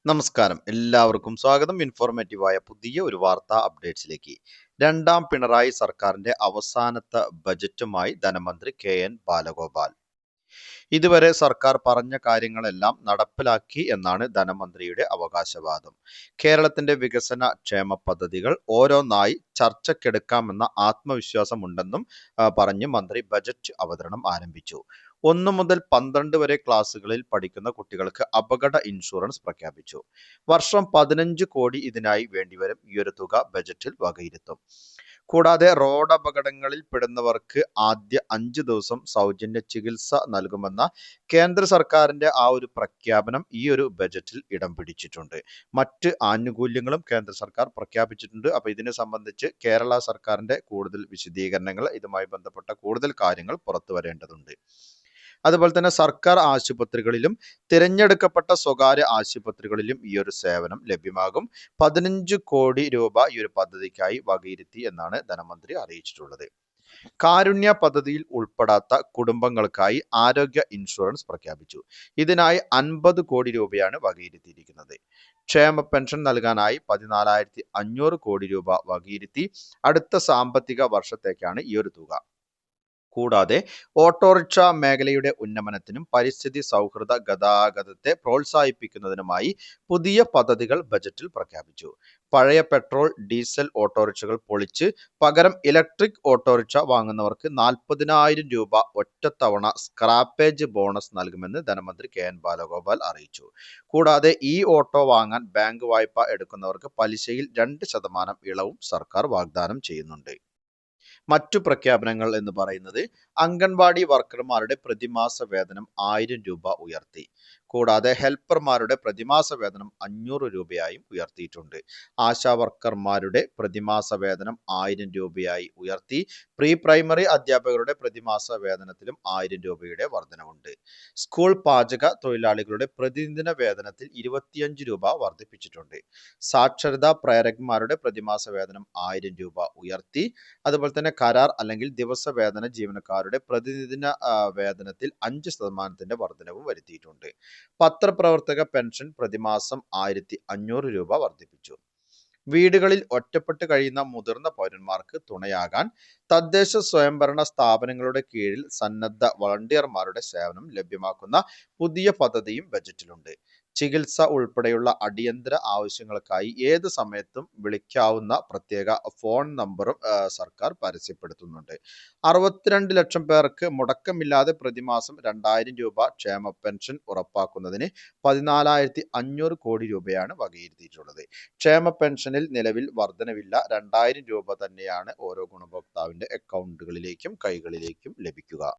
നമസ്കാരം, എല്ലാവർക്കും സ്വാഗതം. ഇൻഫോർമേറ്റീവായ പുതിയ ഒരു വാർത്താ അപ്ഡേറ്റ്സിലേക്ക്. രണ്ടാം പിണറായി സർക്കാരിന്റെ അവസാനത്തെ ബജറ്റുമായി ധനമന്ത്രി കെ.എൻ. ബാലഗോപാൽ. ഇതുവരെ സർക്കാർ പറഞ്ഞ കാര്യങ്ങളെല്ലാം നടപ്പിലാക്കി എന്നാണ് ധനമന്ത്രിയുടെ അവകാശവാദം. കേരളത്തിന്റെ വികസന ക്ഷേമ പദ്ധതികൾ ഓരോന്നായി ചർച്ചയ്ക്കെടുക്കാമെന്ന ആത്മവിശ്വാസമുണ്ടെന്നും പറഞ്ഞ് മന്ത്രി ബജറ്റ് അവതരണം ആരംഭിച്ചു. 1 മുതൽ 12 വരെ ക്ലാസുകളിൽ പഠിക്കുന്ന കുട്ടികൾക്ക് അപകട ഇൻഷുറൻസ് പ്രഖ്യാപിച്ചു. വർഷം 15 കോടി ഇതിനായി വേണ്ടിവരും. ഈയൊരു തുക ബജറ്റിൽ വകയിരുത്തും. കൂടാതെ റോഡപകടങ്ങളിൽ പെടുന്നവർക്ക് ആദ്യ 5 ദിവസം സൗജന്യ ചികിത്സ നൽകുമെന്ന കേന്ദ്ര സർക്കാരിന്റെ ആ ഒരു പ്രഖ്യാപനം ഈ ഒരു ബജറ്റിൽ ഇടം പിടിച്ചിട്ടുണ്ട്. മറ്റ് ആനുകൂല്യങ്ങളും കേന്ദ്ര സർക്കാർ പ്രഖ്യാപിച്ചിട്ടുണ്ട്. അപ്പോൾ ഇതിനെ സംബന്ധിച്ച് കേരള സർക്കാരിന്റെ കൂടുതൽ വിശദീകരണങ്ങൾ, ഇതുമായി ബന്ധപ്പെട്ട കൂടുതൽ കാര്യങ്ങൾ പുറത്തു വരേണ്ടതുണ്ട്. അതുപോലെ തന്നെ സർക്കാർ ആശുപത്രികളിലും തിരഞ്ഞെടുക്കപ്പെട്ട സ്വകാര്യ ആശുപത്രികളിലും ഈ ഒരു സേവനം ലഭ്യമാകും. 15 കോടി രൂപ ഈ ഒരു പദ്ധതിക്കായി വകയിരുത്തി എന്നാണ് ധനമന്ത്രി അറിയിച്ചിട്ടുള്ളത്. കാരുണ്യ പദ്ധതിയിൽ ഉൾപ്പെടാത്ത കുടുംബങ്ങൾക്കായി ആരോഗ്യ ഇൻഷുറൻസ് പ്രഖ്യാപിച്ചു. ഇതിനായി 50 കോടി രൂപയാണ് വകയിരുത്തിയിരിക്കുന്നത്. ക്ഷേമ പെൻഷൻ നൽകാനായി 14,500 കോടി രൂപ വകയിരുത്തി. അടുത്ത സാമ്പത്തിക വർഷത്തേക്കാണ് ഈ ഒരു തുക. കൂടാതെ ഓട്ടോറിക്ഷ മേഖലയുടെ ഉന്നമനത്തിനും പരിസ്ഥിതി സൗഹൃദ ഗതാഗതത്തെ പ്രോത്സാഹിപ്പിക്കുന്നതിനുമായി പുതിയ പദ്ധതികൾ ബജറ്റിൽ പ്രഖ്യാപിച്ചു. പഴയ പെട്രോൾ, ഡീസൽ ഓട്ടോറിക്ഷകൾ പൊളിച്ച് പകരം ഇലക്ട്രിക് ഓട്ടോറിക്ഷ വാങ്ങുന്നവർക്ക് 40,000 രൂപ ഒറ്റത്തവണ സ്ക്രാപ്പേജ് ബോണസ് നൽകുമെന്ന് ധനമന്ത്രി കെ.എൻ. ബാലഗോപാൽ അറിയിച്ചു. കൂടാതെ ഈ ഓട്ടോ വാങ്ങാൻ ബാങ്ക് വായ്പ എടുക്കുന്നവർക്ക് പലിശയിൽ 2% ഇളവും സർക്കാർ വാഗ്ദാനം ചെയ്യുന്നുണ്ട്. മറ്റു പ്രഖ്യാപനങ്ങൾ എന്ന് പറയുന്നത് അംഗൻവാടി വർക്കർമാരുടെ പ്രതിമാസ വേതനം 1000 രൂപ ഉയർത്തി. കൂടാതെ ഹെൽപ്പർമാരുടെ പ്രതിമാസ വേതനം 500 രൂപയായും ഉയർത്തിയിട്ടുണ്ട്. ആശാ വർക്കർമാരുടെ പ്രതിമാസ വേതനം 1000 രൂപയായി ഉയർത്തി. പ്രീ പ്രൈമറി അധ്യാപകരുടെ പ്രതിമാസ വേതനത്തിലും 1000 രൂപയുടെ വർധനവുണ്ട്. സ്കൂൾ പാചക തൊഴിലാളികളുടെ പ്രതിദിന വേതനത്തിൽ 25 രൂപ വർദ്ധിപ്പിച്ചിട്ടുണ്ട്. സാക്ഷരതാ പ്രേരകന്മാരുടെ പ്രതിമാസ വേതനം 1000 രൂപ ഉയർത്തി. അതുപോലെ തന്നെ കരാർ അല്ലെങ്കിൽ ദിവസവേതന ജീവനക്കാരുടെ പ്രതിദിന വേതനത്തിൽ 5% വർധനവും വരുത്തിയിട്ടുണ്ട്. പത്രപ്രവർത്തക പെൻഷൻ പ്രതിമാസം 1500 രൂപ വർദ്ധിപ്പിച്ചു. വീടുകളിൽ ഒറ്റപ്പെട്ട് കഴിയുന്ന മുതിർന്ന പൗരന്മാർക്ക് തുണയാകാൻ തദ്ദേശ സ്വയംഭരണ സ്ഥാപനങ്ങളുടെ കീഴിൽ സന്നദ്ധ വളണ്ടിയർമാരുടെ സേവനം ലഭ്യമാക്കുന്ന പുതിയ പദ്ധതിയും ബജറ്റിലുണ്ട്. ചികിത്സ ഉൾപ്പെടെയുള്ള അടിയന്തര ആവശ്യങ്ങൾക്കായി ഏത് സമയത്തും വിളിക്കാവുന്ന പ്രത്യേക ഫോൺ നമ്പറും സർക്കാർ പരസ്യപ്പെടുത്തുന്നുണ്ട്. 62 ലക്ഷം പേർക്ക് മുടക്കമില്ലാതെ പ്രതിമാസം 2000 രൂപ ക്ഷേമ പെൻഷൻ ഉറപ്പാക്കുന്നതിന് 14,500 കോടി രൂപയാണ് വകയിരുത്തിയിട്ടുള്ളത്. ക്ഷേമ പെൻഷനിൽ നിലവിൽ വർധനവില്ല. 2000 രൂപ തന്നെയാണ് ഓരോ ഗുണഭോക്താവിന്റെ അക്കൗണ്ടുകളിലേക്കും കൈകളിലേക്കും ലഭിക്കുക.